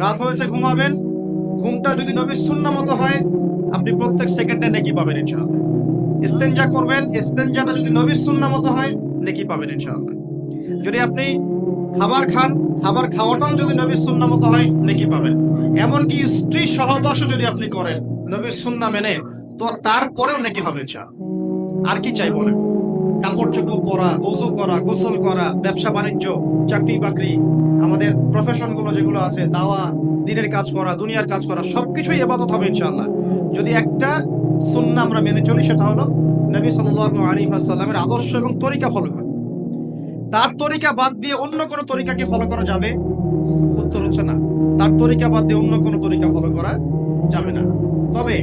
রাত হয়েছে ঘুমাবেন, ঘুমটা যদি নবীর সুন্নাহ মতো হয়, আপনি প্রত্যেক সেকেন্ডে নেকি পাবেন ইনশাআল্লাহ। ইস্তেনজা করবেন, ইস্তেনজাটা যদি নবীর সুন্নাহ মতো হয়, নেকি পাবেন ইনশাআল্লাহ। যদি আপনি খাবার খান, খাবার খাওয়াটাও যদি নবীর সুন্নাহ মতো হয়, নেকি পাবেন। এমনকি স্ত্রী সহবাসও যদি আপনি করেন নবীর সুন্নাহ মেনে, তো তারপরেও নেকি হবে ইনশাআল্লাহ। আর কি চাই বলেন? কাপড় চোপড় পরা, ওযু করা, গোসল করা, ব্যবসা বাণিজ্য, চাকরি বাকরি, আমাদের প্রফেশন গুলো যেগুলো আছে, দাওয়া, দিনের কাজ করা, দুনিয়ার কাজ করা, সবকিছুই ইবাদত হবে ইনশাআল্লাহ যদি একটা সুন্নাহ আমরা মেনে চলি। সেটা হলো নবী সাল্লাল্লাহু আলাইহি ওয়াসাল্লামের আদর্শ এবং তরিকা ফলো করা। তার তরিকা বাদ দিয়ে অন্য কোন তরিকাকে ফলো করা যাবে? উত্তর হচ্ছে না। তার তরিকা বাদ দিয়ে অন্য কোন তরিকা ফলো করা যাবে না। তবে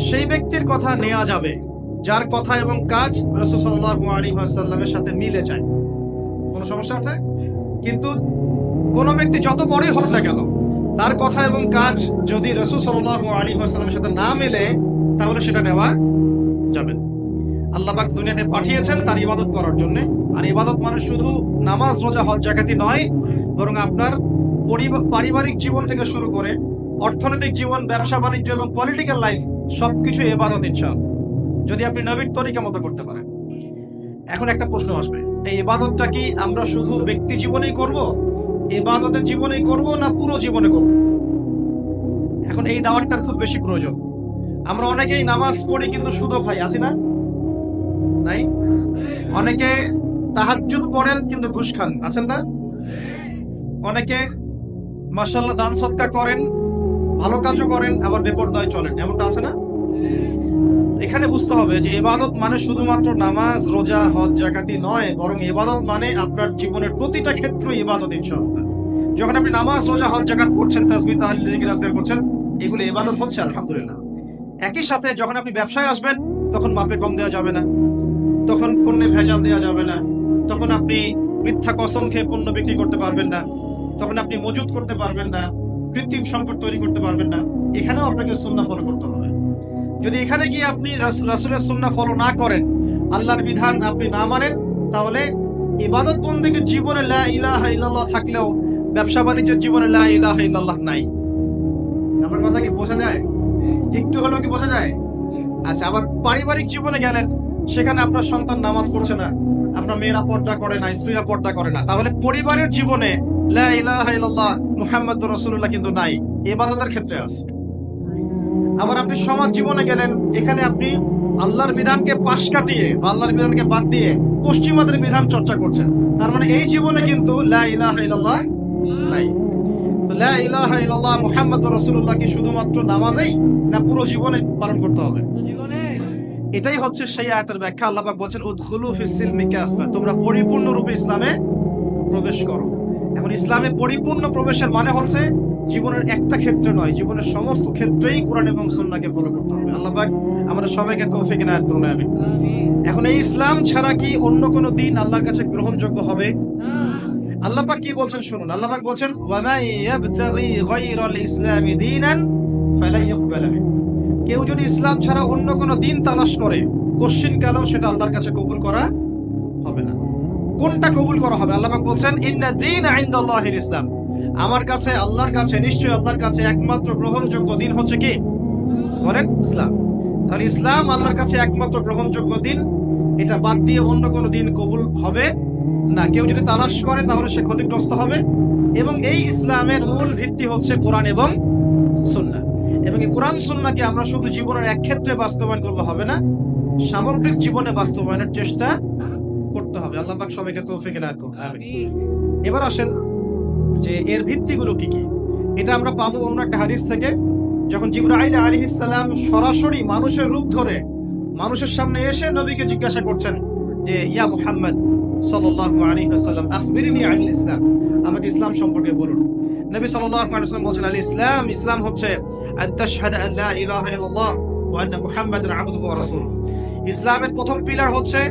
সেই ব্যক্তির কথা নেওয়া যাবে যার কথা এবং কাজ রাসূল সাল্লাল্লাহু আলাইহি ওয়াসাল্লামের সাথে মিলে যায়। কোনো সমস্যা আছে? কিন্তু কোন ব্যক্তি যত বড়ই হোক না কেন, তার কথা এবং কাজ যদি রাসূল সাল্লাল্লাহু আলাইহি ওয়াসাল্লামের সাথে না মিলে, তাহলে সেটা নেওয়া যাবে না। আল্লাহ পাক দুনিয়াতে পাঠিয়েছেন তার ইবাদত করার জন্য। আর ইবাদত মানে শুধু নামাজ, রোজা, হজ, যাকাতি নয়, বরং আপনার পারিবারিক জীবন থেকে শুরু করে অর্থনৈতিক জীবন, ব্যবসা বাণিজ্য এবং পলিটিক্যাল লাইফ, সবকিছু ইবাদত ইনশাআল্লাহ যদি আপনি নবীর তরিকা মতো করতে পারেন। এখন একটা প্রশ্ন আসবে, এই ইবাদতটা কি আমরা শুধু ব্যক্তি জীবনেই করব, ইবাদতের জীবনেই করব, না পুরো জীবনে করব? এখন এই দাওয়াতটার খুব বেশি প্রয়োজন। আমরা অনেকেই নামাজ পড়ি কিন্তু সুদও খাই, আছি না? নাই? অনেকে তাহাজ্জুদ পড়েন কিন্তু ঘুষ খান, আছেন না? অনেকে মাশাআল্লাহ দান সদকা করেন, ভালো কাজও করেন, আবার বেপরদায় চলেন, এমনটা আছে না? এখানে বুঝতে হবে যে ইবাদত মানে শুধুমাত্র নামাজ, রোজা, হজ, যাকাতি নয়, বরং ইবাদত মানে আপনার জীবনের প্রতিটা ক্ষেত্র ইবাদত ইনশাআল্লাহ। যখন আপনি নামাজ, রোজা, হজ, যাকাত করছেন, তাসবিহ, তাহলিল, জিকির, আজকার করছেন, এগুলো ইবাদত হচ্ছে আলহামদুলিল্লাহ। একই সাথে যখন আপনি ব্যবসায় আসবেন, তখন মাপে কম দেওয়া যাবে না, তখন পণ্যে ভেজাল দেওয়া যাবে না, তখন আপনি মিথ্যা কসম খেয়ে পণ্য বিক্রি করতে পারবেন না, তখন আপনি মজুত করতে পারবেন না, কৃত্রিম সংকট তৈরি করতে পারবেন না। এখানেও আপনাকে সুন্নাহ ফলো করতে হবে। যদি এখানে গিয়ে আপনি রাসূলের সুন্নাহ ফলো না করেন, আল্লাহর বিধান আপনি না মানেন, তাহলে ইবাদত বন্দেগীর জীবনে লা ইলাহা ইল্লাল্লাহ থাকলেও ব্যবসা বাণিজ্যের জীবনে লা ইলাহা ইল্লাল্লাহ নাই। আমার কথা কি বোঝা যায়? একটু হলেও কি বোঝা যায়? আচ্ছা, আবার পারিবারিক জীবনে গেলেন, সেখানে আপনার সন্তান নামাজ পড়ছে না, আপনার মেয়েরা পর্দা করে না, স্ত্রীরা পর্দা করে না, তাহলে পরিবারের জীবনে লা ইলাহা ইল্লাল্লাহ মুহাম্মাদুর রাসূলুল্লাহ কিন্তু নাই, ইবাদতের ক্ষেত্রে আছে। আবার আপনি সমাজ জীবনে গেলেন, এখানে আপনি আল্লাহর বিধানকে পাশ কাটিয়ে বা আল্লাহর বিধানকে বাদ দিয়ে পশ্চিমাদের বিধান চর্চা করছেন, তার মানে এই জীবনে কিন্তু লা ইলাহা ইল্লাল্লাহ নাই। তো লা ইলাহা ইল্লাল্লাহ মুহাম্মাদুর রাসূলুল্লাহ কি শুধুমাত্র নামাজেই, না পুরো জীবনে পালন করতে হবে? এটাই হচ্ছে সেই আয়াতের ব্যাখ্যা। আল্লাহ পাক বলেন উদখুলু ফিস সিলমি কাফা, তোমরা পরিপূর্ণরূপে ইসলামে প্রবেশ করো। এখন ইসলামে পরিপূর্ণ প্রবেশের মানে হচ্ছে জীবনের একটা ক্ষেত্রে নয়, জীবনের সমস্ত ক্ষেত্রেই কোরআন এবং সুন্নাহকে ফলো করতে হবে। আল্লাহ পাক আমাদের সবাইকে তৌফিক ইনায়াত করুন, আমিন। এখন এই ইসলাম ছাড়া কি অন্য কোন দিন আল্লাহর কাছে গ্রহণযোগ্য হবে? আল্লাহ পাক কি বলছেন শুনুন। আল্লাহ পাক বলছেন ওয়া মান ইয়াবতাগি গায়রাল ইসলামি দীনান ফালা ইউকবাল মিন, কেউ যদি ইসলাম ছাড়া অন্য কোন দিন তালাশ করে, কোশ্চিন কালেও সেটা আল্লাহর কাছে কবুল করা হবে না। কোনটা কবুল করা হবে? আল্লাহ পাক বলছেন ইন্না দীনা ইনদাল্লাহিল ইসলাম, আমার কাছে, আল্লাহর কাছে, নিশ্চয়ই আল্লাহর কাছে একমাত্র গ্রহণযোগ্য দিন হচ্ছে কি? বলেন ইসলাম। তাহলে ইসলাম আল্লাহর কাছে একমাত্র গ্রহণযোগ্য দিন, এটা বাদ দিয়ে অন্য কোন দিন কবুল হবে না। কেউ যদি তালাশ করে তাহলে সে ক্ষতিগ্রস্ত হবে। এবং এই ইসলামের মূল ভিত্তি হচ্ছে কোরআন এবং সুন্নাহ। এবং এই কোরআন সুন্নাহকে আমরা শুধু জীবনের এক ক্ষেত্রে বাস্তবায়ন করলে হবে না, সামগ্রিক জীবনে বাস্তবায়নের চেষ্টা করতে হবে। আল্লাহ পাক সবাইকে তৌফিক ইনায়াত করুন, আমিন। এবার আসেন যে এর ভিত্তিগুলো কি কি। এটা আমরা পাবো অন্য একটা হাদিস থেকে, যখন জিবরাইল আলাইহিস সালাম সরাসরি মানুষের রূপ ধরে মানুষের সামনে এসে নবীকে জিজ্ঞাসা করছেন যে ইয়া মুহাম্মদ সাল্লাল্লাহু আলাইহি ওয়াসাল্লাম আখবিরনি আনিল ইসলাম, আমাকে ইসলাম সম্পর্কে বলুন। নবী সাল্লাল্লাহু আলাইহি ওয়াসাল্লাম বলেন আল ইসলাম, ইসলাম হচ্ছে আন তাশহাদা আন লা ইলাহা ইল্লাল্লাহ ওয়া আন্না মুহাম্মাদান আবদুহু ওয়া রাসূলুহু। ইসলামের প্রথম পিলার হচ্ছে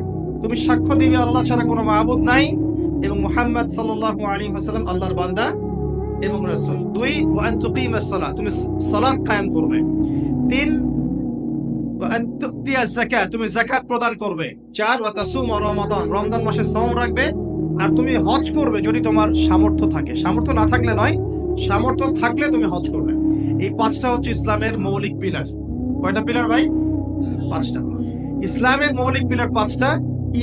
তুমি সাক্ষ্য দিবে আল্লাহ ছাড়া কোনো মাবুদ নাই এবং মুহাম্মদ সাল্লাল্লাহু আলাইহি ওয়াসাল্লাম আল্লাহর বান্দা এবং রাসূল। 2 ওয়া আন তুকিমাস সালাত, তুমি সালাত কায়েম করবে। 3 ওয়া আন তুতিয়াজ যাকাত, তুমি যাকাত প্রদান করবে। 4 ওয়া তাসুম রমাদান, রমজান মাসে সওম রাখবে। আর তুমি হজ করবে যদি তোমার সামর্থ্য থাকে, সামর্থ্য না থাকলে নয়, সামর্থ্য থাকলে তুমি হজ করবে। এই 5টা হচ্ছে ইসলামের মৌলিক পিলার। কয়টা পিলার ভাই? 5টা। ইসলামের মৌলিক পিলার 5টা,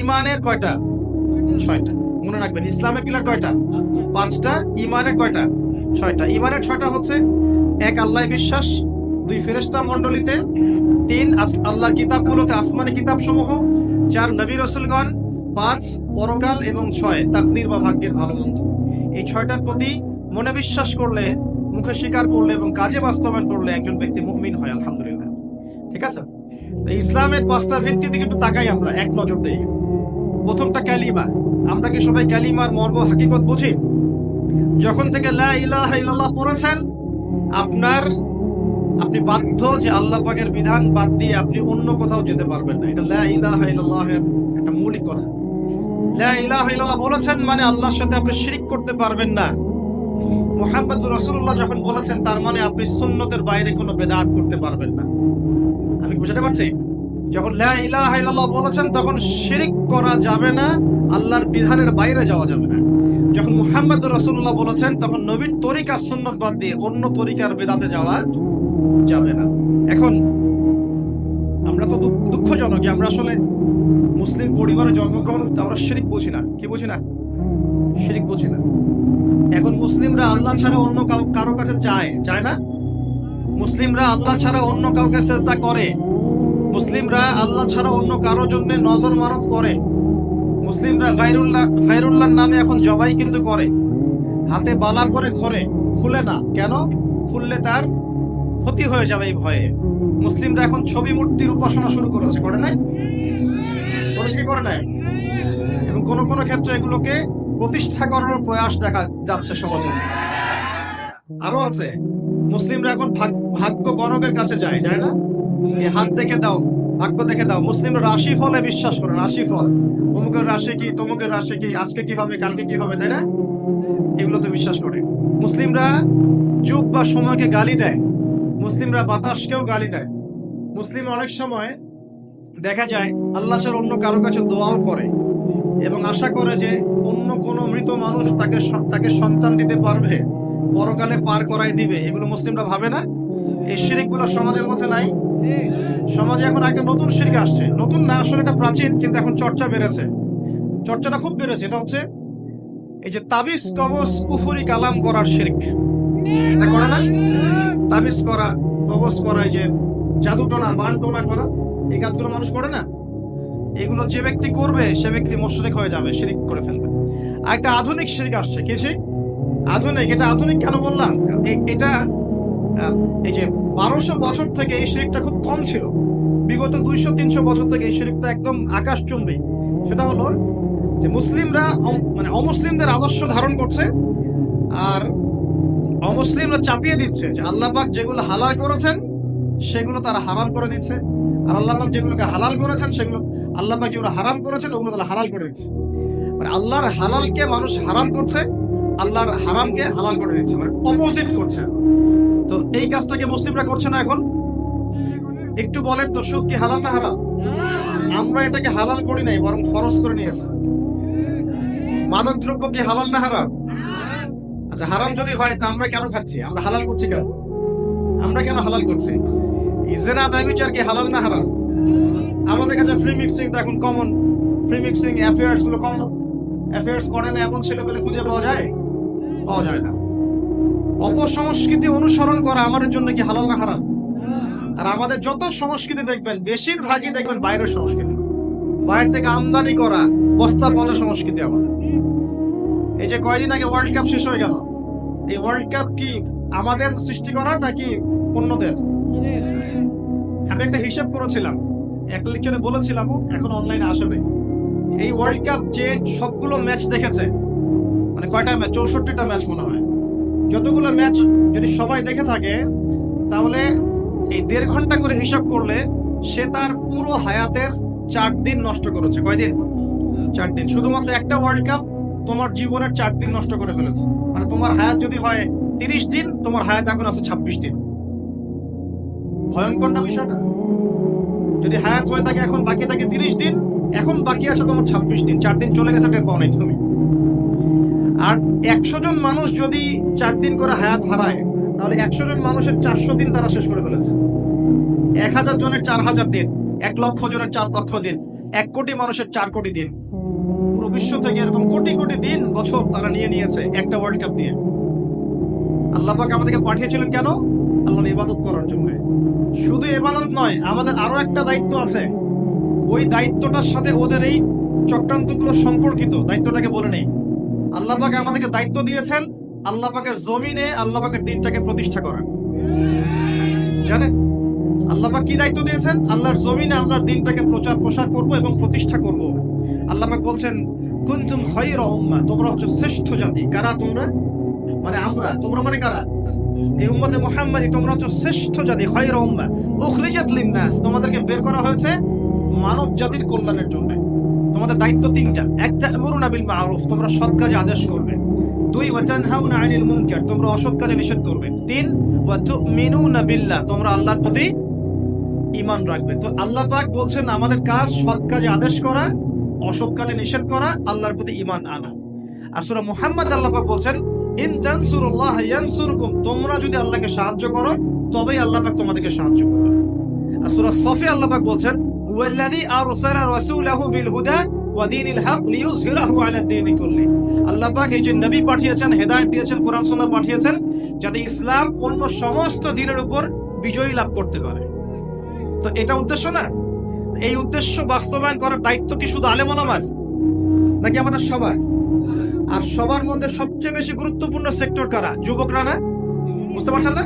ইমানের কয়টা? 6টা। মনে রাখবেন, ইসলামের পিলার কয়টা? 5টা, ইমানের কয়টা? 6টা। ইমানের 6টা হচ্ছে: 1 আল্লাহ বিশ্বাস, 2 ফেরেশতা মণ্ডলীতে, 3 আল্লাহর কিতাবগুলোতে, আসমানি কিতাব সমূহ, 4 নবী রাসূলগণ, 5 পরকাল, এবং 6 তাকদীর বা ভাগ্যের ভালো মন্দ। এই 6টার প্রতি মনে বিশ্বাস করলে, মুখে স্বীকার করলে এবং কাজে বাস্তবায়ন করলে একজন ব্যক্তি মুমিন হয়, আলহামদুলিল্লাহ। ঠিক আছে? তো ইসলামের 5টা ভিত্তির দিকে একটু তাকাই আমরা, এক নজর দেই। প্রথমটা কালিমা। আমরা কি সবাই কালিমার মর্ম হাকিকত বুঝি? যখন থেকে লা ইলাহা ইল্লাল্লাহ পড়েছেন, আপনি বাধ্য যে আল্লাহ পাকের বিধান বাদ দিয়ে আপনি অন্য কোথাও যেতে পারবেন না। এটা লা ইলাহা ইল্লাল্লাহের একটা মৌলিক কথা। লা ইলাহা ইল্লাল্লাহ বলেছেন মানে আল্লাহর সাথে আপনি শিরক করতে পারবেন না। মুহাম্মদুর রাসূলুল্লাহ যখন বলেছেন, তার মানে আপনি সুন্নতের বাইরে কোনো বেদাত করতে পারবেন না। আমি বুঝাতে পারছি? যখন লা ইলাহা ইল্লাল্লাহ বলেছেন, তখন শিরক করা যাবে না, আল্লাহর বিধানের বাইরে যাওয়া যাবে না। যখন মুহাম্মদুর রাসূলুল্লাহ বলেছেন, তখন নবীর তরিকা সুন্নত বাদ দিয়ে অন্য তরিকার বেদাতে যাওয়া যাবে না। এখন আমরা তো দুঃখজনক যে আমরা আসলে মুসলিম পরিবারে জন্মগ্রহণ করতে আমরা শিরক বুঝি না। কি বুঝি না? শিরক বুঝি না। এখন মুসলিমরা আল্লাহ ছাড়া অন্য কারো কাছে যায় না। মুসলিমরা আল্লাহ ছাড়া অন্য কাউকে সেজদা করে। মুসলিমরা আল্লাহ ছাড়া অন্য কারো জন্য নজর মানত করে। মুসলিমরা গায়রুল্লাহর নামে এখন জবাই কিন্তু করে। হাতে বালা করে ঘরে খুলে না। কেন? খুললে তার ক্ষতি হয়ে যাবে এই ভয়ে। মুসলিমরা এখন ছবি মূর্তির উপাসনা শুরু করেছে। করে নাই? করেছে কি করে নাই? এবং কোন কোন ক্ষেত্রে এগুলোকে প্রতিষ্ঠা করার প্রয়াস দেখা যাচ্ছে সমাজে। আরো আছে, মুসলিমরা এখন ভাগ্য গণকের কাছে যায় না? এই হাত দেখে দাও, ভাগ্য দেখে দাও। মুসলিমরা রাশি ফলে বিশ্বাস করে। রাশি ফল, অমুকের রাশি কি, তমুকের রাশি কি, আজকে কি হবে, কালকে কি হবে, তাই না? এগুলোতে বিশ্বাস করে। মুসলিমরা যুগ বা সময়কে গালি দেয়। মুসলিমরা বাতাসকেও গালি দেয়। মুসলিম অনেক সময় দেখা যায় আল্লাহ ছাড়া অন্য কারো কাছে দোয়াও করে এবং আশা করে যে অন্য কোনো মৃত মানুষ তাকে সন্তান দিতে পারবে, পরকালে পার করাই দিবে। এগুলো মুসলিমরা ভাবে না? এই শিরকগুলো সমাজের মধ্যে নাই। সমাজে এখন একটা নতুন শিরক আসছে। নতুন না, আসলে এটা প্রাচীন, কিন্তু এখন চর্চা বেড়েছে। চর্চাটা খুব বেড়েছে। এটা হচ্ছে এই যে তাবিজ কবজ কুফরি কালাম করার শিরক। এটা করে না? তাবিজ করা, কবজ করা, এই যে জাদু টোনা, মান টোনা করা, এই কাজগুলো মানুষ করে না? এগুলো যে ব্যক্তি করবে সে ব্যক্তি মুশরিক হয়ে যাবে, শিরক করে ফেলবে। আর একটা আধুনিক শিরক আসছে। কি শিরক? আধুনিক। এটা আধুনিক কেন বললাম? এটা এই যে 1200 বছর থেকে এই শিরকটা খুব কম ছিল। বিগত 200-300 বছর থেকে এই শিরকটা একদম আকাশচুম্বী। সেটা হলো যে মুসলিমরা মানে অমুসলিমদের আদর্শ ধারণ করছে, আর অমুসলিমরা চাপিয়ে দিচ্ছে যে আল্লাহ পাক যেগুলো হালাল করেছেন সেগুলো তারা হারাম করে দিচ্ছে, আর আল্লাহ পাক যেগুলোকে হালাল করেছেন সেগুলো, আল্লাহ পাক যেগুলো হারাম করেছেন ওগুলো তারা হালাল করে দিচ্ছে। মানে আল্লাহর হালালকে মানুষ হারাম করছে, আল্লাহর হারামকে হালাল করে দিচ্ছে, মানে অপোজিট করছে। তো এই কাজটাকে মুসলিমরা করছে না এখন? একটু বলেন তো, সুদ কি হালাল না হারাম? আমরা এটাকে হালাল করি নাই, বরং ফরজ করে নিয়েছি। মাদক দ্রব্য কি হালাল না হারাম? আচ্ছা, হারাম যদি হয় তা আমরা কেন খাচ্ছি? আমরা হালাল করছি কেন? আমরা কেন হালাল করছি? জিনা ব্যভিচার কি হালাল না হারাম? আমাদের কাছে ফ্রি মিক্সিংটা এখন কমন। ফ্রি মিক্সিং অ্যাফেয়ার্স গুলো কমন। অ্যাফেয়ার্স করে না এমন ছেলে পেলে খুঁজে পাওয়া যায় না। অপসংস্কৃতি অনুসরণ করা আমাদের জন্য কি হালাল না হারাম? আর আমাদের যত সংস্কৃতি দেখবেন, বেশিরভাগই দেখবেন বাইরের সংস্কৃতি। বাইরে থেকে আমদানি করা বস্তা পচা সংস্কৃতি আমাদের। এই যে কয়দিন আগে ওয়ার্ল্ড কাপ শেষ হয়ে গেল, এই ওয়ার্ল্ড কাপ কি আমাদের সৃষ্টি করা নাকি অন্যদের? আমি একটা হিসাব করেছিলাম, একটা লেকচারে বলেছিলাম, এখন অনলাইনে আসবে। এই ওয়ার্ল্ড কাপ যে সবগুলো ম্যাচ দেখেছে, মানে কয়টা ম্যাচ? 64টা ম্যাচ মনে হয়। যতগুলো ম্যাচ যদি সবাই দেখে থাকে, তাহলে এই 1.5 ঘন্টা করে হিসাব করলে সে তার পুরো হায়াতের 4 দিন নষ্ট করেছে। কয়দিন? 4 দিন। শুধুমাত্র একটা ওয়ার্ল্ড কাপ তোমার জীবনের 4 দিন নষ্ট করে ফেলেছে। মানে তোমার হায়াত যদি হয় 30 দিন, তোমার হায়াত এখন আছে 26 দিন। ভয়ঙ্কর না বিষয়টা? যদি হায়াত হয়ে থাকে এখন বাকি থাকে 30 দিন, এখন বাকি আছে তোমার 26 দিন। 4 দিন চলে গেছে, টের পাও নাই তুমি। আর 100 জন মানুষ যদি 4 দিন করে হায়াত হারায়, তাহলে 100 জন মানুষের 400 দিন তারা শেষ করে ফেলেছে। 1000 জনের 4000 দিন, 1 লক্ষ জনের 4 লক্ষ দিন, 1 কোটি মানুষের 4 কোটি দিন, পুরো বিশ্ব থেকে এরকম কোটি কোটি দিন বছর তারা নিয়েছে একটা ওয়ার্ল্ড কাপ দিয়ে। আল্লাহ পাক আমাদেরকে পাঠিয়েছিলেন কেন? আল্লাহর ইবাদত করার জন্য। শুধু ইবাদত নয়, আমাদের আরো একটা দায়িত্ব আছে। ওই দায়িত্বটার সাথে ওদের এই চক্রান্তগুলো সম্পর্কিত। দায়িত্বটাকে বলে নেই। আল্লাহ পাক আমাদেরকে দায়িত্ব দিয়েছেন আল্লাহ পাকের জমিনে আল্লাহ পাকের দিনটাকে প্রতিষ্ঠা করার। জানেন আল্লাহ পাক কি দায়িত্ব দিয়েছেন? আল্লাহর জমিনে আমরা দিনটাকে প্রচার প্রসার করব এবং প্রতিষ্ঠা করব। আল্লাহ পাক বলছেন কুনতুম খায়রা উম্মাহ, তোমরা হচ্ছে শ্রেষ্ঠ জাতি। কারা তোমরা? মানে আমরা। তোমরা মানে কারা? এই উম্মতে মুহাম্মাদি, তোমরা হচ্ছে শ্রেষ্ঠ জাতি। খায়রা উম্মাহ উখরিজাত লিন-নাস, তোমাদেরকে বের করা হয়েছে মানব জাতির কল্যাণের জন্য। তোমাদের দায়িত্ব 3টা। 1, তা'মুরুনা বিল মা'রুফ, তোমরা সৎ কাজে আদেশ করবে। 2, ওয়া তানহাউনা আনিল মুনকার, তোমরা অসৎ কাজে নিষেধ করবে। 3, ওয়া তু'মিনুনা বিল্লাহ, তোমরা আল্লাহর প্রতি ঈমান রাখবে। তো আল্লাহ পাক বলছেন আমাদের কাজ সৎ কাজে আদেশ করা, অসৎ কাজে নিষেধ করা, আল্লাহর প্রতি ঈমান আনা। আর সূরা মুহাম্মদ আল্লাহ পাক বলছেন ইন তানসুরুল্লাহ ইয়ানসুরকুম, তোমরা যদি আল্লাহকে সাহায্য করো তবেই আল্লাহ পাক তোমাদেরকে সাহায্য করবে। আর সূরা সফে আল্লাহ পাক বলছেন হুয়াল্লাযী আরসালা রাসূলাহু বিল হুদা ওয়া দীনিল হক লিইয়ুযহিরাহু আলা দীনি কুল্লি। আল্লাহ পাক এই যে নবী পাঠিয়েছেন, হেদায়েত দিয়েছেন, কোরআন সুন্নাহ পাঠিয়েছেন, যাতে ইসলাম অন্য সমস্ত দ্বীনের উপর বিজয় লাভ করতে পারে। তো এটা উদ্দেশ্য না? এই উদ্দেশ্য বাস্তবায়ন করার দায়িত্ব কি শুধু আলেম ওলামার, নাকি আমাদের সবার? আর সবার মধ্যে সবচেয়ে বেশি গুরুত্বপূর্ণ সেক্টর কারা? যুবকরা না? বুঝতে পারছেন না?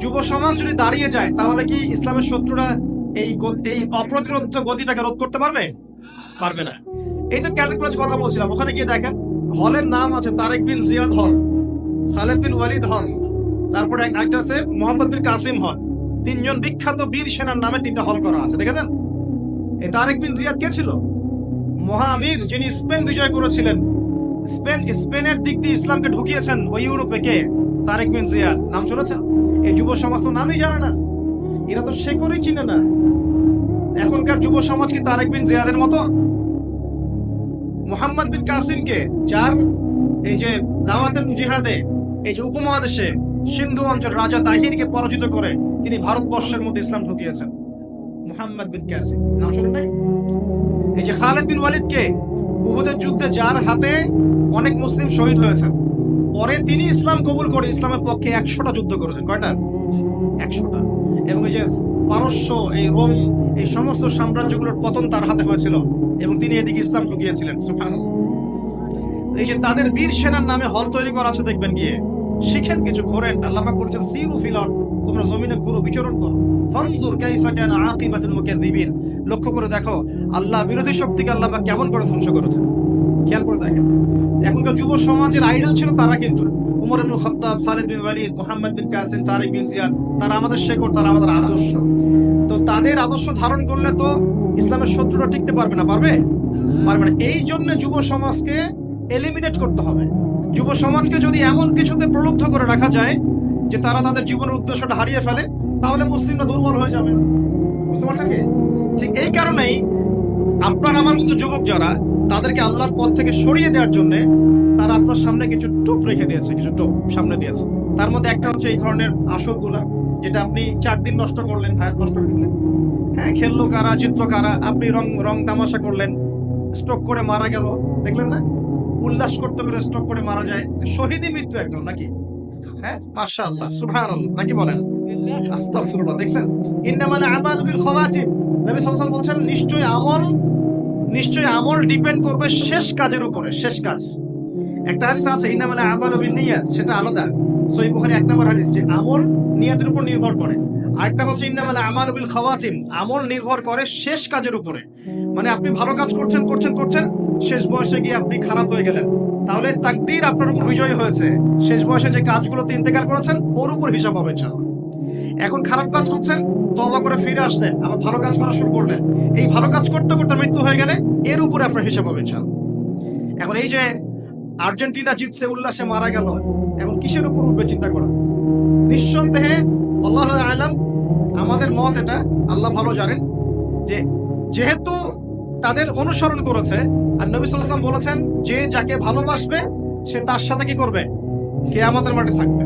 যুব সমাজ যদি দাঁড়িয়ে যায়, তাহলে কি ইসলামের শত্রুরা এই অপ্রতিরোধ গতিটাকে রোধ করতে পারবে? পারবে না। এই তো ক্যালকুলাস কথা বলছিলাম, ওখানে গিয়ে দেখেন হলের নাম আছে তারেক বিন জিয়াদ হল, খালেদ বিন ওয়ালিদ হল, তারপরে একটা আছে মোহাম্মদ বিন কাসিম হল। 3 জন বিখ্যাত বীর সেনার নামে 3টা হল করা আছে, দেখেছেন? তারেক বিন জিয়াদ কে ছিল? মহাবীর, যিনি স্পেন বিজয় করেছিলেন। স্পেনের দিক দিয়ে ইসলামকে ঢুকিয়েছেন ওই ইউরোপে। কে? তারেক বিন জিয়াদ। নাম শুনেছেন? এই যুব সমাজ তো নামই জানে না, এরা তো শেকড়ই চিনে না। এখনকার যুব সমাজ কি তারেক বিন জিয়াদের মতো? মোহাম্মদ বিন কাসিমকে, যার এই যে দাওয়াতের জিহাদে এই যে উপমহাদেশে সিন্ধু অঞ্চল রাজা তাহিরকে পরাজিত করে তিনি ভারতবর্ষের মধ্যে ইসলাম ঢুকিয়েছেন। মুহাম্মদ বিন কাসিম নাম শুনেন নাই? এই যে খালেদ বিন ওয়ালিদকে, উহুদের যুদ্ধে যার হাতে অনেক মুসলিম শহীদ হয়েছেন, পরে তিনি ইসলাম কবুল করে ইসলামের পক্ষে 100টা যুদ্ধ করেছেন। কয়টা? 100টা। এবং এই যে পারস্য, এই রোম, এই সমস্ত সাম্রাজ্যগুলোর পতন তার হাতে হয়েছিল এবং তিনি এদিকে ইসলাম ঢুকিয়েছিলেন। সুবহানাল্লাহ। এই যে তাদের বীর সেনার নামে হল তৈরি করা আছে, দেখবেন গিয়ে শিখেন, কিছু ঘোরেন। আল্লাহ পাক বলেছেন সিরু ফিল আরদ, তোমরা জমিনে ঘুরো, বিচরণ করো। ফানজুর কাইফা কানা আকিবাতুল মুকাজ্জিবিন, লক্ষ্য করে দেখো আল্লাহ বিরোধী শক্তিকে আল্লাহ পাক কেমন করে ধ্বংস করেছেন। খেয়াল করে দেখেন। এখনকার যুব সমাজের আইডল ছিল তারা, কিন্তু উমর ইবনে খাত্তাব, খালিদ বিন ওয়ালিদ, মুহাম্মদ বিন কাসিম, তারেক বিন জিয়াদ, তারা আমাদের শেকড়, তারা আমাদের আদর্শ। তো তাদের আদর্শ ধারণ করলে তো ইসলামের শত্রুরা টিকতে পারবে না। পারবে? পারবে না। এই জন্য যুব সমাজকে এলিমিনেট করতে হবে। যুব সমাজকে যদি এমন কিছুতে প্রলুব্ধ করে রাখা যায় যে তারা তাদের জীবনের উদ্দেশ্যটা হারিয়ে ফেলে, তাহলে মুসলিমরা দুর্বল হয়ে যাবে। বুঝতে পারছেন কি? ঠিক এই কারণেই আপনার আমার মতো যুবক যারা, তাদেরকে আল্লাহর পথ থেকে সরিয়ে দেওয়ার জন্য তারা আপনার সামনে কিছু টোপ রেখে দিয়েছে, কিছু টোপ সামনে দিয়েছে। তার মধ্যে একটা হচ্ছে এই ধরনের আসরগুলা, যেটা আপনি 4 দিন নষ্ট করলেন, হায়াত নষ্ট করলেন। হ্যাঁ, খেললো কারা, জিতলো কারা, আপনি রং তামাশা করলেন, স্ট্রোক করে মারা গেল, দেখলেন না? উল্লাস করতে করে স্ট্রোক করে মারা যায়, শহীদী মৃত্যু একদম, নাকি? হ্যাঁ, মাশাআল্লাহ, সুবহানাল্লাহ, নাকি বলেন? আস্তাগফিরুল্লাহ। দেখছেন, ইন্নামাল আমালু বিল খাওয়াতিম। নবী সাল্লাল্লাহু আলাইহি ওয়াসাল্লাম বলছেন নিশ্চয়ই আমল ডিপেন্ড করবে শেষ কাজের উপরে। শেষ কাজ, একটা হাদিস আছে ইন্নামাল আমালু বিন্নিয়াত, সেটা আলাদা। সহিহ বুখারী 1 নম্বর হাদিস, যে আমল নিয়তের উপর নির্ভর করে। আরেকটা হচ্ছে ইন্নামাল আমালু বিল খাওয়াতিম, আমল নির্ভর করে শেষ কাজের উপরে। মানে আপনি ভালো কাজ করছেন, শেষ বয়সে গিয়ে আপনি খারাপ হয়ে গেলেন, তাহলে তাকদীর আপনার উপর বিজয় হয়েছে। শেষ বয়সে যে কাজগুলোতে ইন্তেকাল করেছেন ওর উপর হিসাব হবে ইনশাআল্লাহ। এখন খারাপ কাজ করছেন, তওবা করে ফিরে আসলেন, আবার ভালো কাজ করা শুরু করলেন, এই ভালো কাজ করতে করতে মৃত্যু হয়ে গেলে এর উপরে আপনার হিসাব হবে ইনশাআল্লাহ। এখন এই যে আর্জেন্টিনা জিতছে, উল্লাসে মারা গেল, এখন কিসের উপর উঠবে চিন্তা করা। নিঃসন্দেহে আল্লাহু আ'লাম, আমাদের মত এটা, আল্লাহ ভালো জানেন, যে যেহেতু তাদের অনুসরণ করেছে, আর নবী সাল্লাল্লাহু আলাইহি ওয়াসাল্লাম বলেছেন যে যাকে ভালোবাসবে সে তার সাথে কি করবে? কিয়ামতের মাঠে থাকবে।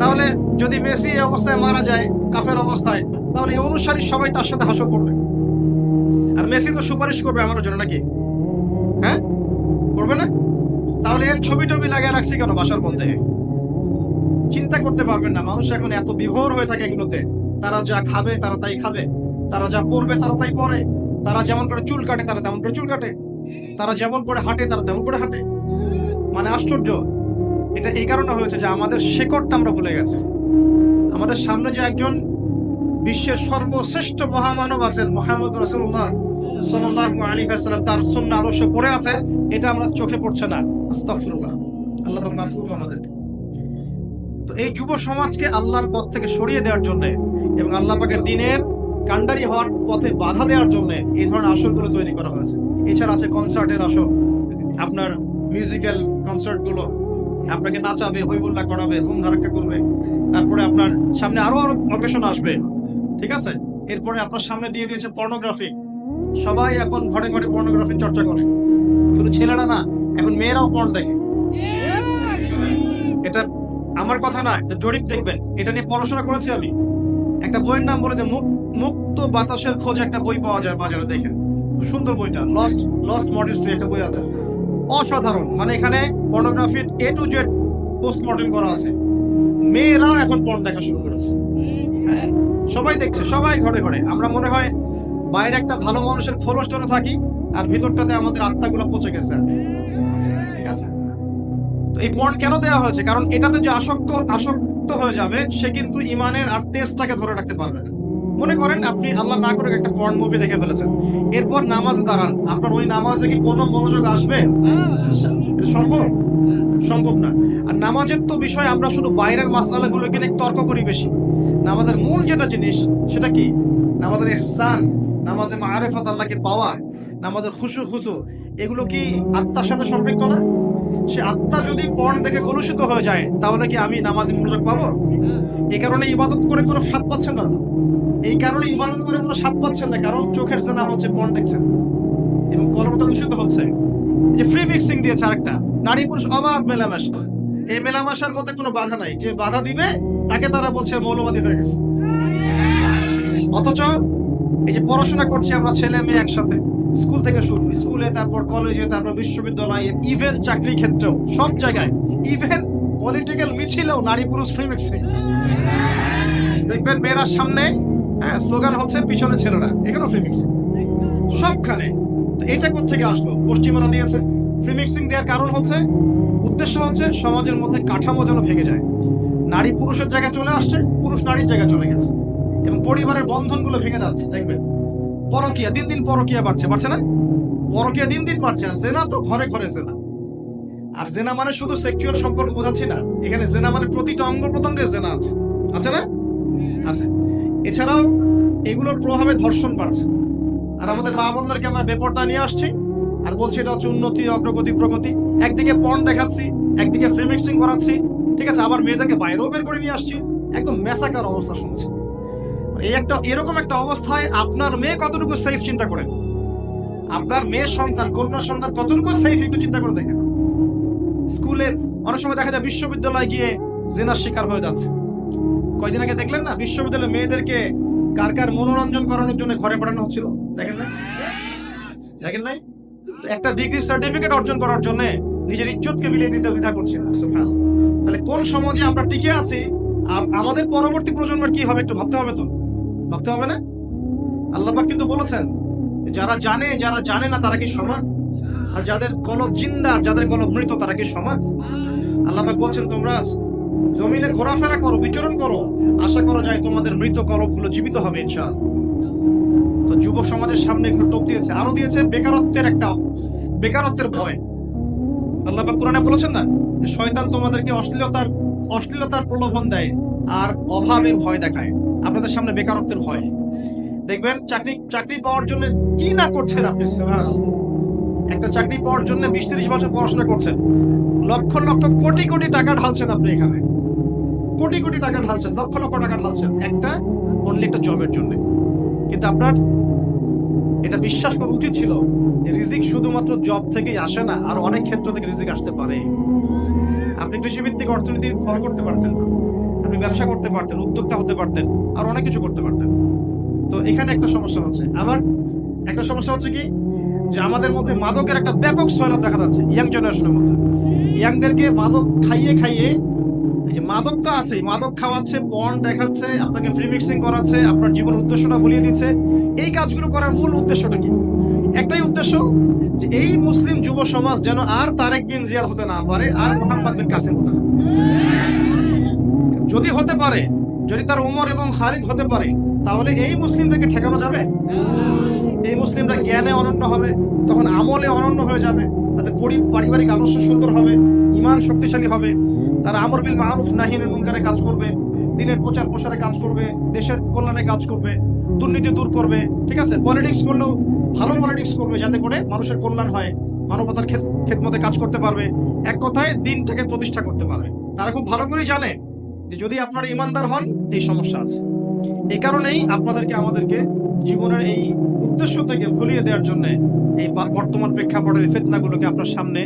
তাহলে যদি মেসি এই অবস্থায় মারা যায় কাফের অবস্থায়, তাহলে এই অনুসারী সবাই তার সাথে হাসর করবে। আর মেসি তো সুপারিশ করবে আমার জন্য, নাকি? হ্যাঁ, করবে না? তাহলে এর ছবি টবি লাগিয়ে রাখছি কেন বাসার মধ্যে? চিন্তা করতে পারবেন না, মানুষ এখন এত বিভোর হয়ে থাকে এগুলোতে। তারা যা খাবে তারা তাই খাবে, তারা যা পরবে তারা তাই পরে, তারা যেমন করে চুল কাটে তারা তেমন করে চুল কাটে, তারা যেমন করে হাঁটে তারা তেমন করে হাঁটে। মানে আশ্চর্য। এটা এই কারণে হয়েছে যে আমাদের শেকড়টা আমরা ভুলে গেছি। আমাদের সামনে যে একজন বিশ্বের সর্বশ্রেষ্ঠ মহামানব আছেন, মুহাম্মদ রাসূলুল্লাহ সাল্লাল্লাহু আলাইহি ওয়াসাল্লাম, তার সুন্নাহ আদর্শ পড়ে আছে, এটা আমরা চোখে পড়ছে না। আস্তাগফিরুল্লাহ, আল্লাহ পাক মাফ করুন আমাদেরকে। তো এই যুব সমাজকে আল্লাহর পথ থেকে সরিয়ে দেওয়ার জন্য এবং আল্লাহ পাকের দ্বীনের কান্ডারি হওয়ার পথে বাধা দেওয়ার জন্য এই ধরনের আসরগুলো তৈরি করা হয়েছে। এছাড়া আছে কনসার্টের আসর, আপনার মিউজিক্যাল কনসার্ট গুলো, আপনাকে নাচাবে, হইহুল্লা করাবে, ধুম ধারাক্কা করবে। তারপরে আপনার সামনে আরো অকেশন আসবে, ঠিক আছে? এরপরে আপনার সামনে দিয়ে দিয়েছে পর্নোগ্রাফি। সবাই এখন ঘরে ঘরে পর্নোগ্রাফি চর্চা করে, শুধু ছেলেরা না, এখন মেয়েরাও পর্ন দেখে। এটা আমার কথা না, এটা জরিপ দেখবেন, এটা নিয়ে পড়াশোনা করেছি আমি। একটা বইয়ের নাম বলে যে মুক্ত বাতাসের খোঁজে, একটা বই পাওয়া যায় বাজারে, দেখেন, খুব সুন্দর বইটা, লস্ট মডেস্ট্রি একটা বই আছে, অসাধারণ। মানে এখানে পর্নোগ্রাফির A to Z পোস্টমর্টেম করা আছে। মেয়েরাও এখন পর্ন দেখা শুরু করেছে। হ্যাঁ, সবাই দেখছে, সবাই ঘরে ঘরে। আমরা মনে হয় বাইরে একটা ভালো মানুষের খোলস ধরে থাকি, আর ভিতরটাতে আমাদের আত্মাগুলো পচে গেছে। ঠিক আছে? তো এই পর্ন কেন দেওয়া হয়েছে? কারণ এটাতে যে আসক্ত হয়ে যাবে, সে কিন্তু ইমানের আর তেজটাকে ধরে রাখতে পারবে না। মনে করেন আপনি আল্লাহ না করে একটা পর্ন মুভি দেখে ফেলেছেন, এরপর নামাজে দাঁড়ান, আপনার ওই নামাজে কি কোনো মনোযোগ আসবে? সম্ভব না। আর নামাজের তো বিষয় আমরা শুধু বাইরের মাসালাগুলোকে নিয়ে তর্ক করি বেশি। নামাজের মূল যেটা জিনিস সেটা কি? নামাজের ইহসান, নামাজে মাআরিফাত, আল্লাহকে পাওয়া, নামাজের খুশু, এগুলো কি আত্মার সাথে সম্পৃক্ত না? সে আত্মা যদি পর্ন দেখে কলুষিত হয়ে যায়, তাহলে কি আমি নামাজে মনোযোগ পাবো? এই কারণে ইবাদত করে কোনো স্বাদ পাচ্ছেন না তো। এই কারণে ইবাদত করে কোনো স্বাদ পাচ্ছেন না, কারণ চোখের জেনা হচ্ছে, পর্ন দেখছেন এবং কলমটা দূষিত হচ্ছে। যে ফ্রি মিক্সিং দিয়েছে আরেকটা, নারী পুরুষ অবাধ মেলামেশা। এই মেলামেশার মধ্যে কোনো বাধা নাই, যে বাধা দিবে তাকে তারা বলছে মৌলবাদী হয়ে গেছে। অথচ এই যে পড়াশোনা করছি আমরা ছেলে মেয়ে একসাথে, স্কুল থেকে শুরু, স্কুলে, তারপর কলেজে, তারপর বিশ্ববিদ্যালয়ে, ইভেন চাকরি ক্ষেত্রেও, সব জায়গায়, ইভেন পলিটিক্যাল মিছিলেও নারী পুরুষ ফ্রি মিক্সিং। দেখবেন মেয়েরা সামনে, হ্যাঁ, স্লোগান হচ্ছে, পিছনে ছেলেরা, এখানেও ফ্রি মিক্সিং সবখানে। তো এটা কোত্থেকে আসলো? পশ্চিমারা দিয়েছে। ফ্রি মিক্সিং দেওয়ার কারণ হচ্ছে, উদ্দেশ্য হচ্ছে সমাজের মধ্যে কাঠামো যেন ভেঙে যায়। নারী পুরুষের জায়গায় চলে আসছে, পুরুষ নারীর জায়গায় চলে গেছে, এবং পরিবারের বন্ধনগুলো ভেঙে যাচ্ছে। দেখবেন পরকীয়া, দিন দিন পরকীয়া বাড়ছে না? পরকীয়া দিন দিন বাড়ছে। আর জেনা তো ঘরে ঘরে জেনা। আর জেনা মানে শুধু সেক্সুয়াল সম্পর্ক বোঝাচ্ছি না, এখানে জেনা মানে প্রতিটা অঙ্গ প্রত্যঙ্গে জেনা আছে না? আছে। এছাড়াও এগুলোর প্রভাবে ধর্ষণ বাড়ছে। আর আমাদের মা বোনদেরকে আমরা বেপরদা নিয়ে আসছি আর বলছি এটা হচ্ছে উন্নতি, অগ্রগতি, প্রগতি। একদিকে পর্ন দেখাচ্ছি, একদিকে ফ্রি মিক্সিং করাচ্ছি, ঠিক আছে, আবার মেয়েদেরকে বাইরেও বের করে নিয়ে আসছি। একদম মেসাকার অবস্থা শুনছি। এরকম একটা অবস্থায় আপনার মেয়ে কতটুকু সেফ চিন্তা করেন। আপনার মেয়ে সন্তান, কন্যা সন্তান কতটুকু সেফ একটু চিন্তা করে দেখেন। স্কুলে অনেক সময় দেখা যায় বিশ্ববিদ্যালয়ে গিয়ে জেনার শিকার হয়ে যাচ্ছে। কয়দিন আগে দেখলেন না, বিশ্ববিদ্যালয়ে মেয়েদেরকে কার মনোরঞ্জন করানোর জন্য ঘরে পাঠানো হচ্ছিল, দেখেন নাই? একটা ডিগ্রি সার্টিফিকেট অর্জন করার জন্য নিজের ইজ্জতকে বিলিয়ে দিতে দ্বিধা করছে না। তাহলে কোন সমাজে আমরা টিকে আছি? আর আমাদের পরবর্তী প্রজন্মের কি হবে একটু ভাবতে হবে না? আল্লাহ পাক কিন্তু বলেছেন, যারা জানে না তারা কি সমান? আর যাদের কলব জিন্দা, যাদের কলব মৃত, তারা কি সমান? আল্লাহ পাক বলছেন, তোমরা জমিনে ঘোরাফেরা করো, বিচরণ করো, আশা করা যায় তোমাদের মৃত কলবগুলো জীবিত হবে ইনশাআল্লাহ। তো যুব সমাজের সামনে এগুলো টোপ দিয়েছে। আরো দিয়েছে বেকারত্বের ভয়। আল্লাহ পাক কোরআনে বলেছেন না, শয়তান তোমাদেরকে অশ্লীলতার প্রলোভন দেয় আর অভাবের ভয় দেখায়। আপনাদের সামনে বেকারত্বের ভয়। দেখবেন চাকরি পাওয়ার জন্য কি না করছেন আপনি। একটা চাকরি পাওয়ার জন্য 20-30 বছর পড়াশোনা করছেন, লক্ষ লক্ষ কোটি কোটি টাকা ঢালছেন আপনি এখানে, কোটি কোটি টাকা ঢালছেন, লক্ষ লক্ষ টাকা ঢালছেন একটা জবের জন্য। কিন্তু আপনার এটা বিশ্বাস করা উচিত ছিল যে রিজিক শুধুমাত্র জব থেকেই আসে না, আর অনেক ক্ষেত্র থেকে রিজিক আসতে পারে। আপনি কৃষিভিত্তিক অর্থনীতি ফলো করতে পারতেন, আপনি ব্যবসা করতে পারতেন, উদ্যোক্তা হতে পারতেন, আর অনেক কিছু করতে পারতেন। তো এখানে একটা সমস্যা হচ্ছে। আবার একটা সমস্যা হচ্ছে কি, যে আমাদের মধ্যে মাদকের একটা ব্যাপক সয়লাভ দেখা যাচ্ছে ইয়াং জেনারেশনের মধ্যে। ইয়াংদেরকে মাদক খাইয়ে খাইয়ে, এই যে মাদক তো আছেই, মাদক খাওয়াচ্ছে, পর্ন দেখাচ্ছে, আপনাকে ফ্রি মিক্সিং করাচ্ছে, আপনার জীবনের উদ্দেশ্যটা ভুলিয়ে দিচ্ছে। এই কাজগুলো করার মূল উদ্দেশ্যটা কি? একটাই উদ্দেশ্য, যে এই মুসলিম যুব সমাজ যেন আর তারেক বিন জিয়াদ হতে না পারে, আর মোহাম্মদ বিন কাসিম হতে না। যদি হতে পারে, যদি তার ওমর এবং খালিদ হতে পারে, তাহলে এই মুসলিমদেরকে ঠেকানো যাবে? এই মুসলিমরা জ্ঞানে অনন্য হবে, তখন আমলে অনন্য হয়ে যাবে, তাদের পারিবারিক আদর্শ সুন্দর হবে, ঈমান শক্তিশালী হবে, তারা আমর বিল মারুফ নাহি আনিল মুনকারে কাজ করবে, দিনের প্রচার প্রসারে কাজ করবে, দেশের কল্যাণে কাজ করবে, দুর্নীতি দূর করবে। ঠিক আছে, পলিটিক্স করলেও ভালো পলিটিক্স করবে, যাতে করে মানুষের কল্যাণ হয়, মানবতার খেদমতে কাজ করতে পারবে, এক কথায় দিনটাকে প্রতিষ্ঠা করতে পারবে। তারা খুব ভালো করেই জানে যে যদি আপনারা ইমানদার হন, এই সমস্যা আছে। এই কারণেই আপনাদেরকে আমাদেরকে জীবনের এই উদ্দেশ্য থেকে ভুলিয়ে দেওয়ার জন্য এই বর্তমান প্রেক্ষাপটের ফিতনাগুলোকে আপনার সামনে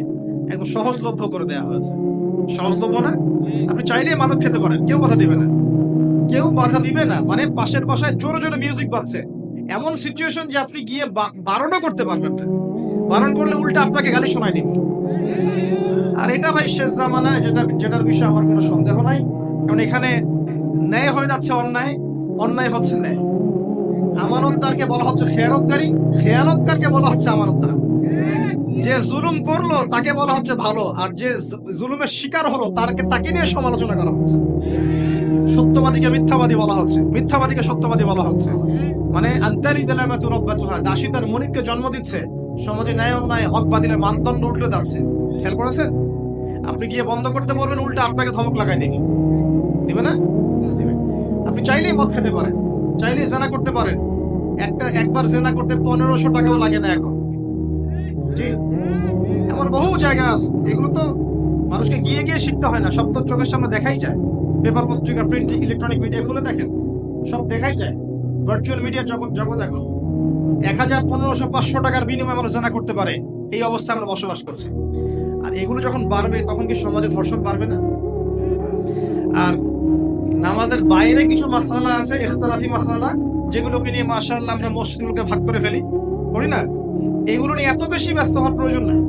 একদম সহজলভ্য করে দেওয়া হয়েছে। সহজলভ্য না? আপনি চাইলে মাদক খেতে পারেন, কেউ বাধা দিবে না, কেউ বাধা দিবে না। মানে পাশের বাসায় জোরে জোরে মিউজিক বাজছে, এমন সিচুয়েশন যে আপনি গিয়ে বারণও করতে পারবেন না। বারণ করলে উল্টা আপনাকে গালি শোনায় দিবে। আর এটা ভাই শেষ জামানা, যেটার বিষয়ে আমার কোনো সন্দেহ নাই। কারণ এখানে ন্যায় হয়ে যাচ্ছে অন্যায়, অন্যায় হচ্ছে ন্যায়। আমানতদারকে বলা হচ্ছে খেয়ানতকারী, খেয়ানতকারকে বলা হচ্ছে আমানতদার। যে জুলুম করলো তাকে বলা হচ্ছে ভালো, আর যে জুলুমের শিকার হলো তাকে নিয়ে সমালোচনা করা হচ্ছে। সত্যবাদীকে মিথ্যাবাদী বলা হচ্ছে, মিথ্যাবাদীকে সত্যবাদী বলা হচ্ছে। মানে আন্তারি দিলামাতু রাব্বাতুহা, দাসী তার মনিককে জন্ম দিচ্ছে। সমাজে ন্যায় অন্যায়, হক বাতিলের মানদণ্ড উল্টে যাচ্ছে। খেয়াল করেছেন? আপনি গিয়ে বন্ধ করতে বলবেন, উল্টা আপনাকে ধমক লাগাই দেবে, দিবে না? দিবে। আপনি চাইলেই মদ খেতে পারেন, চাইলেই জেনা করতে পারেন। একবার জেনা করতে 1500 টাকাও লাগে না এখন। জি, এমন বহু জায়গা আছে, এগুলো তো মানুষকে গিয়ে গিয়ে শিখতে হয় না, সব তো চোখের সামনে দেখাই যায়। পেপার, পত্রিকা, প্রিন্ট, ইলেকট্রনিক মিডিয়া খুলে দেখেন, সব দেখাই যায়। ভার্চুয়াল মিডিয়ার জগৎ এখন 1000, 1500, 500 টাকার বিনিময়ে মানুষ জেনা করতে পারে। এই অবস্থায় আমরা বসবাস করছি। আর এগুলো যখন বাড়বে, তখন কি সমাজে ধর্ষণ বাড়বে না? আর নামাজের বাইরে কিছু মাসালা আছে, ইখতিলাফি মাসালা, যেগুলোকে নিয়ে মাশাআল্লাহ আমরা মসজিদগুলোকে ভাগ করে ফেলি, করি না? এগুলো নিয়ে এত বেশি ব্যস্ত হওয়ার প্রয়োজন নাই।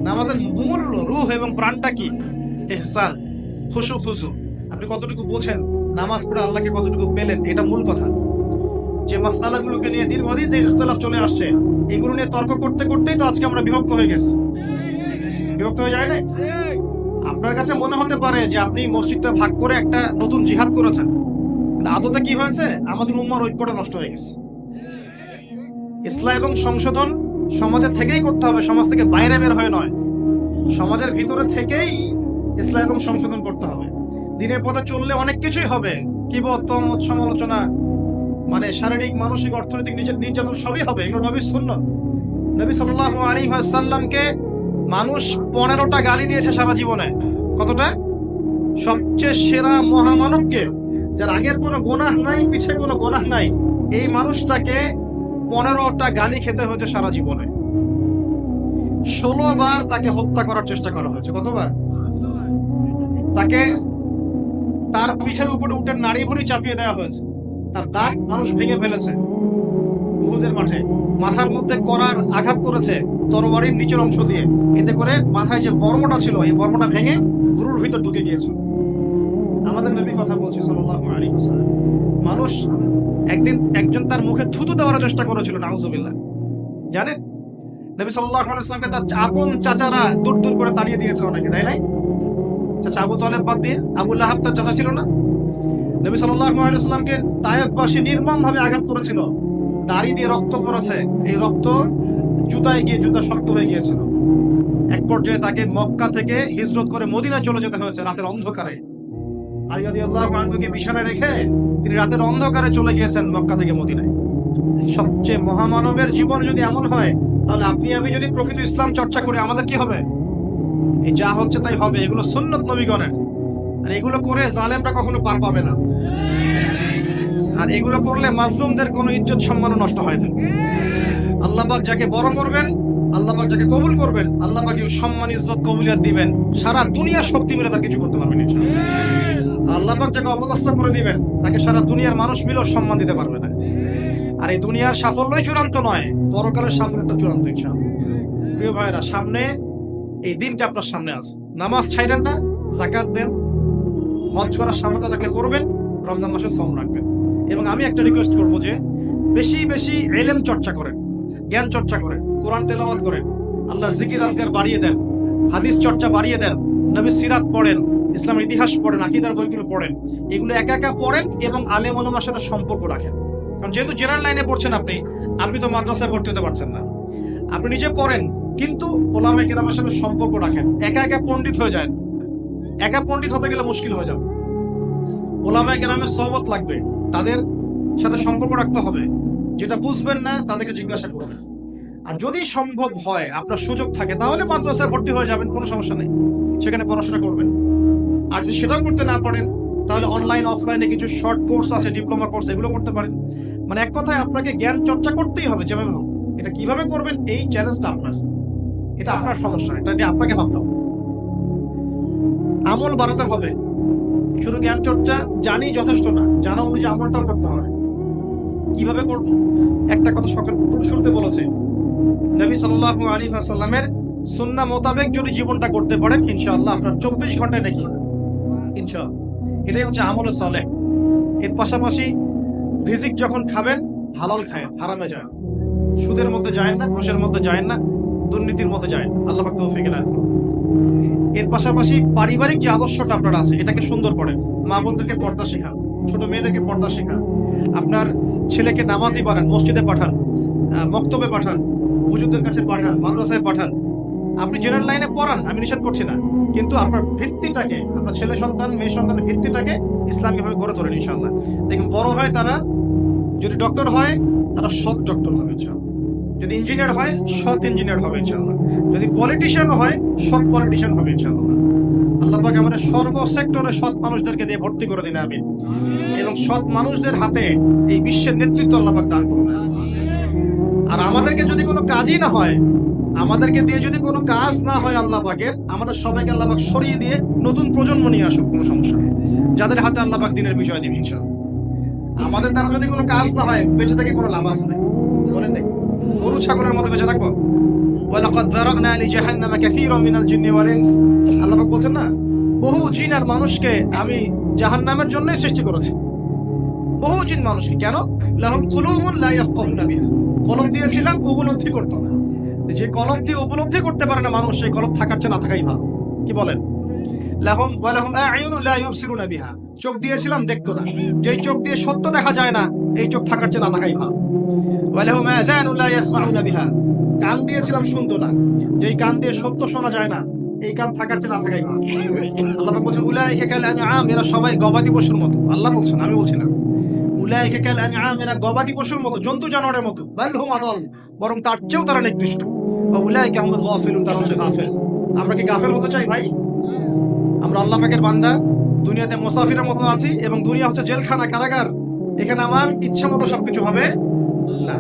নামাজের মূল রূহ এবং প্রাণটা কি? ইহসান, খুশু। আপনি কতটুকু বোঝেন, নামাজ পড়ে আল্লাহকে কতটুকু পেলেন, এটা মূল কথা। যে মাসআলাগুলোকে নিয়ে দীর্ঘদিন থেকে ইখতিলাফ চলে আসছে, এগুলো নিয়ে তর্ক করতে করতেই তো আজকে আমরা বিভক্ত হয়ে গেছি। বিভক্ত হয়ে যায় না? আপনার কাছে মনে হতে পারে যে আপনি মসজিদটা ভাগ করে একটা নতুন জিহাদ করেছেন, কিন্তু আদতে কি হয়েছে? আমাদের উম্মার ঐক্যটা নষ্ট হয়ে গেছে। ইসলাম এবং সংশোধন সমাজের থেকেই করতে হবে, সমাজ থেকে বাইরে বের হয়ে নয়। সমাজের ভিতরে থেকেই ইসলাম এবং সংশোধন করতে হবে। দিনের পথে চললে অনেক কিছুই হবে, কিবত, তহমত, সমালোচনা, মানে শারীরিক, মানসিক, অর্থনৈতিক নির্যাতন সবই হবে। এগুলো নবীর সুন্নাত। নবী সাল্লাল্লাহু আলাইহি ওয়াসাল্লামকে মানুষ 15টা গালি দিয়েছে সারা জীবনে। কতটা? সবচেয়ে সেরা মহামানবকে, যার আগের কোনো গুনাহ নাই, পিছের কোনো গুনাহ নাই, এই মানুষটাকে 15টা গালি খেতে হয়েছে সারা জীবনে। 16 বার তাকে হত্যা করার চেষ্টা করা হয়েছে। কতবার? তাকে তার পিঠের উপরে উঠে নাড়ি ভুড়ি চাপিয়ে দেওয়া হয়েছে, তার দাঁত মানুষ ভেঙে ফেলেছে উহুদের মাঠে, মাথার মধ্যে করার আঘাত করেছে তরবারির নিচের অংশ দিয়ে, এতে করে মাথায় যে বর্মটা ছিল, এই বর্মটা ভেঙে ভুরুর ভিতর ঢুকে গিয়েছে। আমাদের নবীর কথা বলছি সাল্লাল্লাহু আলাইহি ওয়াসাল্লাম। মানুষ একজন তার মুখে থুতু দেওয়ার চেষ্টা করেছিল, নাউজুবিল্লাহ। জানেন, নবী সাল্লাল্লাহু আলাইহি ওয়াসাল্লামকে তার আপন চাচারা দূর দূর করে তাড়িয়ে দিয়েছে অনেকে, তাই নাই? চাচা আবু তালেব বাদ দিয়ে, আবু লাহাব তার চাচা ছিল না? নবী সাল্লাল্লাহু আলাইহি ওয়াসাল্লামকে তায়েফবাসী নির্মমভাবে আঘাত করেছিল, দাড়ি দিয়ে রক্ত পড়েছে, এই রক্ত জুতায় গিয়ে জুতা শক্ত হয়ে গিয়েছিল। এক পর্যায়ে তাকে মক্কা থেকে হিজরত করে মদিনায় চলে যেতে হয়েছে রাতের অন্ধকারে। আলী রাদিয়াল্লাহু আনহুকে বিছানায় রেখে তিনি রাতের অন্ধকারে চলে গিয়েছেন মক্কা থেকে মদিনায়। সবচেয়ে মহামানবের জীবন যদি এমন হয়, তাহলে আপনি আমি যদি প্রকৃত ইসলাম চর্চা করি, আমাদের কি হবে? এই যা হচ্ছে তাই হবে। এগুলো সুন্নত নবীগণের, আর এগুলো করে জালেমরা কখনো পার পাবে না। আর এগুলো করলে মাজলুমদের কোনো ইজ্জত সম্মানও নষ্ট হয় না। আল্লাহ পাক যাকে বড় করবেন, আল্লাহ পাক যাকে কবুল করবেন, আল্লাহ পাক সম্মান ইজ্জত কবুলিয়ত দিবেন, সারা দুনিয়ার শক্তি মিলে তার কিছু করতে পারবেন ইনশাআল্লাহ। আল্লাহ পাক যাকে অপদস্থ করে দিবেন, তাকে সারা দুনিয়ার মানুষ মিলেও সম্মান দিতে পারবে না। আর এই দুনিয়ার সাফল্যই চূড়ান্ত নয়, পরকালের সাফল্যটা চূড়ান্ত ইনশাআল্লাহ। প্রিয় ভাইরা, সামনে এই দিনটা আপনার সামনে আছে। নামাজ ছাইরেন না, যাকাত দেন, হজ করার সামর্থ্য থাকলে করবেন, রমজান মাসে সওম রাখবেন। এবং আমি একটা রিকোয়েস্ট করবো যে বেশি বেশি ইলম চর্চা করেন, জ্ঞান চর্চা করেন, কোরআন তেলাওয়াত করেন, আল্লাহর জিকির আজকার বাড়িয়ে দেন, হাদিস চর্চা বাড়িয়ে দেন, নবীর সিরাত পড়েন, ইসলামের ইতিহাস পড়েন, আকীদার বইগুলো পড়েন। এগুলো একা একা পড়েন এবং আলেম ওলামার সাথে সম্পর্ক রাখেন। কারণ যেহেতু জেনারেল লাইনে পড়ছেন আপনি তো মাদ্রাসায় ভর্তি হতে পারছেন না। আপনি নিজে পড়েন, কিন্তু ওলামায়ে কেরামের সাথে সম্পর্ক রাখেন। একা একা পণ্ডিত হয়ে যায়, একা পণ্ডিত হতে গেলে মুশকিল হয়ে যাবে। ওলামায়ে কেরামের সোহবত লাগবে, তাদের সাথে সম্পর্ক রাখতে হবে। যেটা বুঝবেন না তাদেরকে জিজ্ঞাসা করবেন। আর যদি সম্ভব হয়, আপনার সুযোগ থাকে, তাহলে মাদ্রাসায় ভর্তি হয়ে যাবেন, কোনো সমস্যা নেই, সেখানে পড়াশোনা করবেন। আর যদি সেটাও করতে না পারেন, তাহলে অনলাইন অফলাইনে কিছু শর্ট কোর্স আছে, ডিপ্লোমা কোর্স, এগুলো করতে পারেন। মানে এক কথায় আপনাকে জ্ঞান চর্চা করতেই হবে যেভাবে হোক। এটা কিভাবে করবেন, এই চ্যালেঞ্জটা আপনার, এটা আপনার সমস্যা, এটা নিয়ে আপনাকে ভাবতে হবে। আমল বাড়াতে হবে, শুধু জ্ঞান চর্চা জানি যথেষ্ট না, জানা অনুযায়ী আমলটাও করতে হবে। কিভাবে করব? একটা কথা সকাল শুরুতে বলেছে, নবী সাল্লাল্লাহু আলাইহি ওয়াসাল্লামের সুন্নাহ মোতাবেক যদি জীবনটা করতে পারেন, ইনশাআল্লাহ আপনার 24 ঘন্টায় নাকি ইনশাআল্লাহ। এটাই হচ্ছে আমলে সালেহ। এর পাশাপাশি রিজিক যখন খাবেন, হালাল খায়, হারামে যায়, সুদের মধ্যে যায় না, ঘুষের মধ্যে যায় না, দুর্নীতির মধ্যে যায়। আল্লাহ পাক তৌফিক দান করুন। এর পাশাপাশি পারিবারিক যে আদর্শটা আপনার আছে, এটাকে সুন্দর করেন। মা বোনদেরকে পর্দা শেখান, ছোট মেয়েদেরকে পর্দা শেখান, আপনার ছেলেকে নামাজি বানান, মসজিদে পাঠান, মক্তবে পাঠান, হুজুরদের কাছে পাঠান, মাদ্রাসায় পাঠান। আপনি জেনারেল লাইনে পড়ান, আমি নিষেধ করছি না, কিন্তু আপনার ভিত্তিটাকে, আপনার ছেলে সন্তান মেয়ে সন্তানের ভিত্তিটাকে ইসলামিকভাবে গড়ে তোলেন ইনশাআল্লাহ। দেখুন, বড় হয় তারা, যদি ডক্টর হয় তারা সৎ ডক্টর হবে ইনশাআল্লাহ, যদি ইঞ্জিনিয়ার হয় সৎ ইঞ্জিনিয়ার হবে ইনশাআল্লাহ, যদি পলিটিশিয়ান হয় সৎ পলিটিশিয়ান হবে ইনশাআল্লাহ। আল্লাহ পাক আমাদের সর্ব সেক্টরে সৎ মানুষদেরকে দিয়ে ভর্তি করে দিন, আমিন। এবং সৎ মানুষদের হাতে এই বিশ্বের নেতৃত্ব আল্লাহ পাক দান করুন। আর আমাদেরকে যদি কোনো কাজই না হয়, আমাদেরকে দিয়ে যদি কোনো কাজ না হয় আল্লাহ পাকের, আমাদের সবাইকে আল্লাহ পাক সরিয়ে দিয়ে নতুন প্রজন্ম নিয়ে আসুক, কোনো সমস্যা নেই, যাদের হাতে আল্লাহ পাক দিনের বিজয় দিবে ইনশাআল্লাহ। আমাদের দ্বারা যদি কোনো কাজ না হয়, বেঁচে থেকে কোনো লাভ আছে না, বলেন দেখি, গরু ছাগলের মতো বেঁচে থাকবো? ওয়ালাকাদ যারানা লিজাহান্নামা কাসীরাম মিনাল জিন্নি ওয়াল ইনস। আল্লাহ পাক বলেন না, বহু জিন আর মানুষকে আমি জাহান্নামের জন্যই সৃষ্টি করেছি। বহু জিন মানুষকে, কেন? লাহুম কুলুবুন লা ইয়াফকাহুনা বিহা, কলম দিয়েছিলাম, উপলব্ধি করতো না। যে কলম দিয়ে উপলব্ধি করতে পারে না মানুষ, সেই কলম থাকার চেয়ে না থাকাই ভালো। কি বলেন? লাহুম ওয়া লাহুম আ'য়ুনুন লা ইউবসিরুনা বিহা, চোখ দিয়েছিলাম, দেখতো না। যেই চোখ দিয়ে সত্য দেখা যায় না, এই চোখ থাকার চেয়ে না থাকাই ভালো। ওয়া লাহুম আযানুন লা ইয়াসমাউনা বিহা, কান দিয়েছিলাম, শুনতো না। যেই কান দিয়ে সত্য শোনা যায় না, এই কান থাকার চেয়ে না থাকাই ভালো। আল্লাহ পাক বলেন, উলাইকা কাল আনআম, এরা সবাই গবাদি পশুর মতো। আল্লাহ বলছেন, আমি বলছি না। উলাইকা কাল আনআম, এরা গবাদি পশুর মতো, জন্তু জানোয়ারের মতো। বাল হুম আদাল, বরং তার চেয়েও তারা নিকৃষ্ট। ওয়া উলাইকা হুমুল গাফিলুন, তারা হচ্ছে গাফেল। আমরা কি গাফেল হতে চাই ভাই? আমরা আল্লাহ পাকের বান্দা, দুনিয়াতে মুসাফিরের মতো আছি, এবং দুনিয়া হচ্ছে জেলখানা, কারাগার। এখানে আমার ইচ্ছা মতো সবকিছু হবে না।